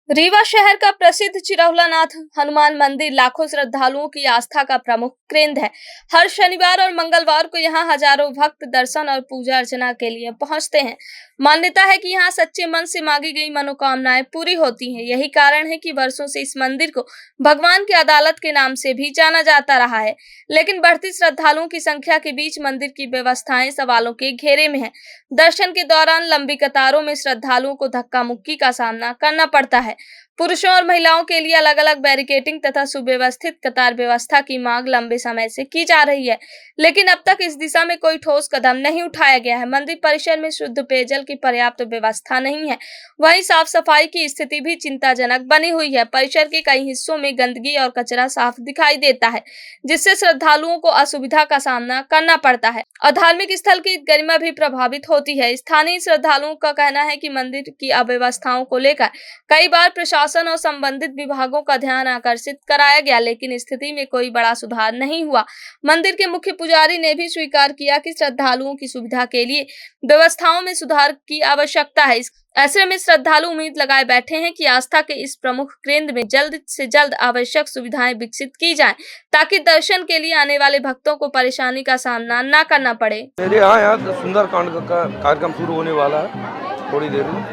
रीवा शहर का प्रसिद्ध चिरहुलानाथ हनुमान मंदिर लाखों श्रद्धालुओं की आस्था का प्रमुख केंद्र है। हर शनिवार और मंगलवार को यहां हजारों भक्त दर्शन और पूजा अर्चना के लिए पहुंचते हैं। मान्यता है कि यहां सच्चे मन से मांगी गई मनोकामनाएं पूरी होती हैं। यही कारण है कि वर्षों से इस मंदिर को भगवान की अदालत के नाम से भी जाना जाता रहा है। लेकिन बढ़ती श्रद्धालुओं की संख्या के बीच मंदिर की व्यवस्थाएं सवालों के घेरे में है। दर्शन के दौरान लंबी कतारों में श्रद्धालुओं को धक्का मुक्की का सामना करना पड़ता है। पुरुषों और महिलाओं के लिए अलग अलग बैरिकेडिंग तथा सुव्यवस्थित कतार व्यवस्था की मांग लंबे समय से की जा रही है, लेकिन अब तक इस दिशा में कोई ठोस कदम नहीं उठाया गया है। मंदिर परिसर में शुद्ध पेयजल की पर्याप्त व्यवस्था नहीं है, वहीं साफ सफाई की स्थिति भी चिंताजनक बनी हुई है। परिसर के कई हिस्सों में गंदगी और कचरा साफ दिखाई देता है, जिससे श्रद्धालुओं को असुविधा का सामना करना पड़ता है और धार्मिक स्थल की गरिमा भी प्रभावित होती है। स्थानीय श्रद्धालुओं का कहना है कि मंदिर की अव्यवस्थाओं को लेकर कई बार प्रशासन और संबंधित विभागों का ध्यान आकर्षित कराया गया, लेकिन स्थिति में कोई बड़ा सुधार नहीं हुआ। मंदिर के मुख्य पुजारी ने भी स्वीकार किया कि श्रद्धालुओं की सुविधा के लिए व्यवस्थाओं में सुधार की आवश्यकता है। ऐसे में श्रद्धालु उम्मीद लगाए बैठे हैं कि आस्था के इस प्रमुख केंद्र में जल्द से जल्द आवश्यक सुविधाएं विकसित की जाएं, ताकि दर्शन के लिए आने वाले भक्तों को परेशानी का सामना न करना पड़े। मेरे यहाँ सुंदरकांड का कार्यक्रम शुरू होने वाला है थोड़ी देर में।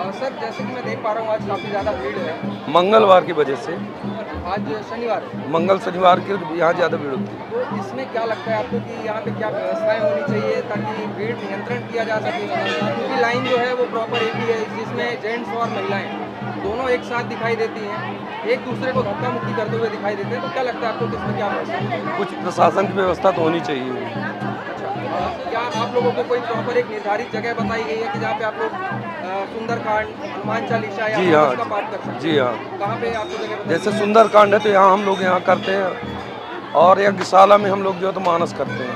सर, जैसे कि मैं देख पा रहा हूँ आज काफ़ी ज़्यादा भीड़ है मंगलवार की वजह से। आज शनिवार मंगल शनिवार की यहाँ ज़्यादा भीड़ होती है। तो इसमें क्या लगता है आपको कि यहाँ पे क्या व्यवस्थाएं होनी चाहिए ताकि भीड़ नियंत्रण किया जा सके? क्योंकि लाइन जो है वो प्रॉपर एक ही है, जिसमें जेंट्स और महिलाएं दोनों एक साथ दिखाई देती हैं, एक दूसरे को धक्का मुक्की करते हुए दिखाई देते हैं। तो क्या लगता है आपको कि इसमें क्या व्यवस्था? कुछ प्रशासन की व्यवस्था तो होनी चाहिए। क्या आप लोगों को कोई प्रॉपर एक निर्धारित जगह बताई गई है कि जहाँ पे आप लोग सुंदरकांड, हनुमान चालीसा या जी हाँ, का पाठ कर सकते हैं? जी हाँ। कहाँ पे आपको जगह बताई? जैसे सुंदरकांड है तो यहाँ हम लोग यहाँ करते हैं, और यज्ञशाला में हम लोग जो है तो मानस करते हैं।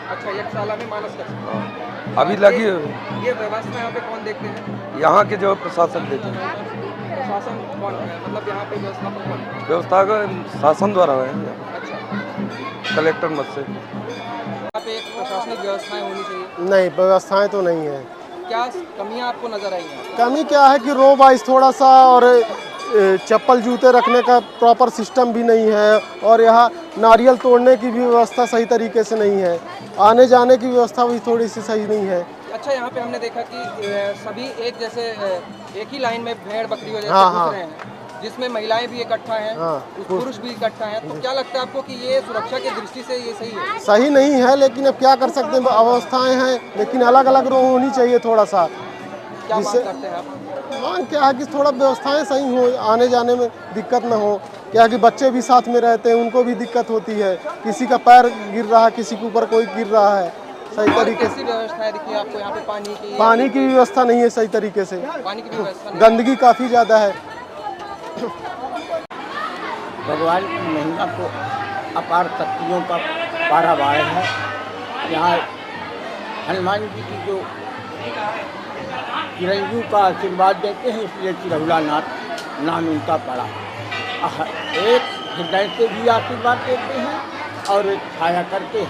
अच्छा, यज्ञशाला में मानस कर सकते हैं। अभी लगी ये व्यवस्था यहाँ पे कौन देखते हैं? यहाँ के जो प्रशासन देते हैं। प्रशासन कौन है? मतलब यहाँ पे व्यवस्था कौन है? व्यवस्था का शासन द्वारा है, अच्छा, कलेक्टर मत से। यहाँ पे एक प्रशासनिक व्यवस्थाएं होनी चाहिए। नहीं, व्यवस्थाएं तो नहीं है। क्या कमियां आपको नजर आई हैं? कमी क्या है कि रो वाइज थोड़ा सा, और चप्पल जूते रखने का प्रॉपर सिस्टम भी नहीं है, और यहाँ नारियल तोड़ने की भी व्यवस्था सही तरीके से नहीं है, आने जाने की व्यवस्था भी थोड़ी सी सही नहीं है। अच्छा, यहाँ पे हमने देखा कि सभी एक जैसे एक ही लाइन में भेड़ बकरियों जैसे हाँ, घुस हाँ। रहे हैं, जिसमें महिलाएं भी इकट्ठा हैं, हाँ, पुरुष भी इकट्ठा हैं। तो क्या लगता है आपको कि ये सुरक्षा की दृष्टि से ये सही है? सही नहीं है, लेकिन अब क्या कर सकते हैं, अवस्थाएं हैं, लेकिन अलग अलग रो होनी चाहिए थोड़ा सा। क्या मांग जिससे करते हैं आप? मांग क्या है कि थोड़ा व्यवस्थाएं सही हो, आने जाने में दिक्कत न हो। क्या है कि बच्चे भी साथ में रहते हैं, उनको भी दिक्कत होती है, किसी का पैर गिर रहा है, किसी के ऊपर कोई गिर रहा है, सही तरीके से। व्यवस्थाएं दिखी आपको यहाँ पे? पानी की व्यवस्था नहीं है सही तरीके से, पानी की व्यवस्था नहीं। गंदगी काफ़ी ज़्यादा है। भगवान की महिमा को अपार शक्तियों का पारावार है। यहाँ हनुमान जी की जो चिरंजीव का आशीर्वाद देते हैं, इसलिए चिरहुलानाथ नाम उनका पड़ा। एक हृदय से भी आशीर्वाद देते हैं और एक छाया करके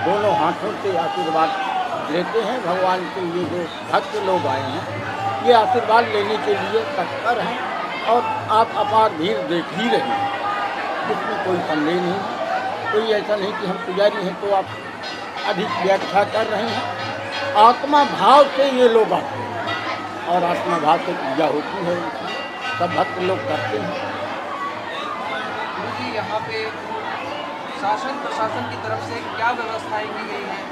दोनों हाथों से आशीर्वाद लेते हैं। भगवान के ये जो भक्त लोग आए हैं, ये आशीर्वाद लेने के लिए तत्पर हैं, और आप अपार भीड़ देख ही रहे हैं, इसमें कोई संदेह नहीं है। कोई ऐसा नहीं कि हम पुजारी हैं तो आप अधिक व्याख्या कर रहे हैं। आत्मा भाव से ये लोग आते हैं, और आत्मा भाव से पूजा होती है, सब भक्त लोग करते हैं। क्योंकि यहाँ पे शासन प्रशासन की तरफ से क्या व्यवस्थाएं की गई हैं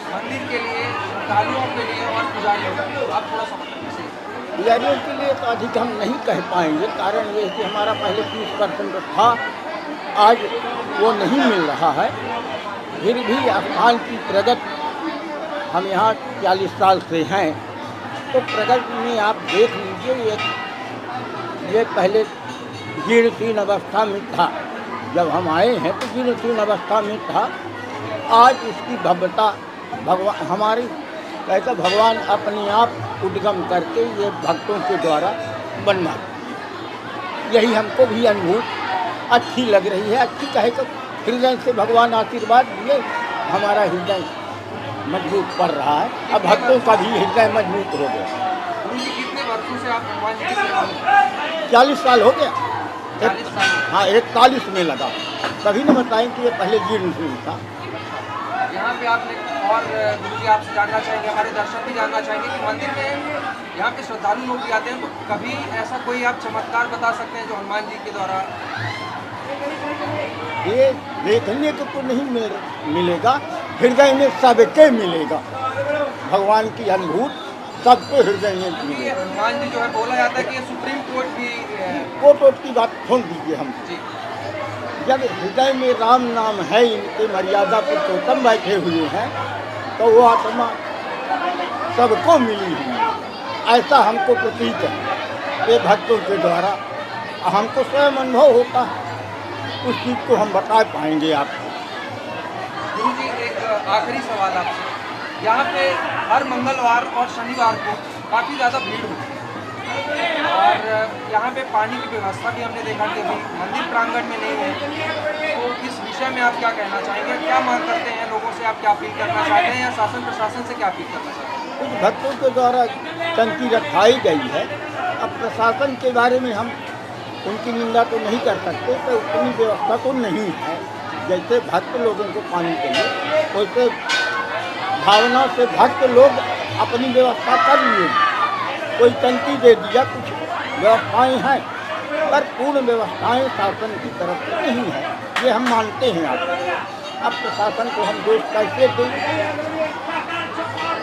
मंदिर के लिए, श्रद्धालुओं के लिए और पुजारियों के लिए, आप थोड़ा सा बताइए। पुजारियों के लिए तो अधिक हम नहीं कह पाएंगे, कारण ये है कि हमारा पहले 30% था, आज वो नहीं मिल रहा है। फिर भी स्थान की प्रगति, हम यहाँ 40 साल से हैं, तो प्रगति में आप देख लीजिए, ये पहले जीर्णशीर्ण अवस्था में था, जब हम आए हैं तो जीर्णशीर्ण अवस्था में था। आज इसकी भव्यता भगवान हमारी कैसा भगवान अपने आप उद्गम करके ये भक्तों के द्वारा बनवा, यही हमको भी अनुभूति अच्छी लग रही है। अच्छी कहे तो हृदय से भगवान आशीर्वाद दिए, हमारा हृदय मजबूत पड़ रहा है, अब भक्तों का भी हृदय मजबूत हो गया। कितने वर्षों वर्षों से आप हनुमान जी की सेवा में? 40 साल हो गया। 40 साल। हाँ, 41 में लगा। तभी न बताएं कि ये पहले जीर्ण सिंह था। यहाँ पे आपने और गुरु जी आपसे जानना चाहेंगे, हमारे दर्शक भी जानना चाहेंगे कि मंदिर में यहाँ पे श्रद्धालु लोग भी आते हैं, तो कभी ऐसा कोई आप चमत्कार बता सकते हैं जो हनुमान जी के द्वारा? ये देखने को तो नहीं मिलेगा, हृदय में सबके मिलेगा। भगवान की अनुभूत सबके हृदय में ये मिलेगा। हनुमान जी जो है बोला जाता है कि ये सुप्रीम कोर्ट भी कोर्ट की बात सुन दीजिए हम। जी जब हृदय में राम नाम है, इनके मर्यादा पुरुषोत्तम बैठे हुए हैं, तो वो आत्मा सबको मिली हुई है, ऐसा हमको प्रतीत है ये भक्तों के द्वारा। हमको स्वयं अनुभव होता है, उस चीज़ को हम बता पाएंगे आपको। गुरु जी एक आखिरी सवाल आपसे, यहाँ पे हर मंगलवार और शनिवार को काफ़ी ज़्यादा भीड़ होती है और यहाँ पे पानी की व्यवस्था भी हमने देखा कि अभी मंदिर प्रांगण में नहीं है, तो इस विषय में आप क्या कहना चाहेंगे? क्या मांग करते हैं लोगों से, आप क्या अपील करना चाहते हैं या शासन प्रशासन से क्या अपील करना चाहते हैं? कुछ भक्तों के द्वारा टंकी रखाई गई है। अब प्रशासन के बारे में हम उनकी निंदा तो नहीं कर सकते, तो उतनी व्यवस्था तो नहीं है। जैसे भक्त लोगों को पानी चाहिए, वैसे भावना से भक्त लोग अपनी व्यवस्था कर लिए। कोई टंकी दे दिया, कुछ व्यवस्थाएं हैं, पर पूर्ण व्यवस्थाएं शासन की तरफ से नहीं है, ये हम मानते हैं। अब प्रशासन को हम दोष कैसे दें?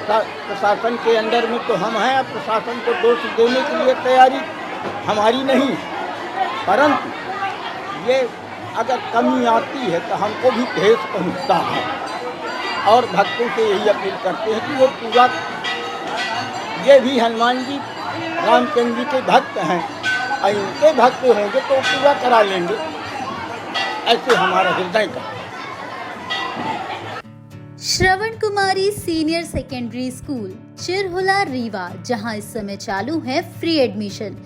प्रशासन के अंदर में तो हम हैं, अब प्रशासन को दोष देने के लिए तैयारी हमारी नहीं है, परंतु ये अगर कमी आती है तो हमको भी ठेस पहुँचता है और भक्तों से यही अपील करते हैं कि वो पूरा, ये भी हनुमान जी रामचंद्र जी के भक्त हैं, और इनके भक्त होंगे तो पूरा करा लेंगे, ऐसे हमारा हृदय का। श्रवण कुमारी senior secondary school Chirhula Rewa, जहां इस समय चालू है फ्री एडमिशन।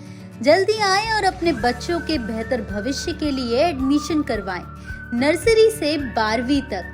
जल्दी आएं और अपने बच्चों के बेहतर भविष्य के लिए एडमिशन करवाएं। नर्सरी से 12वीं तक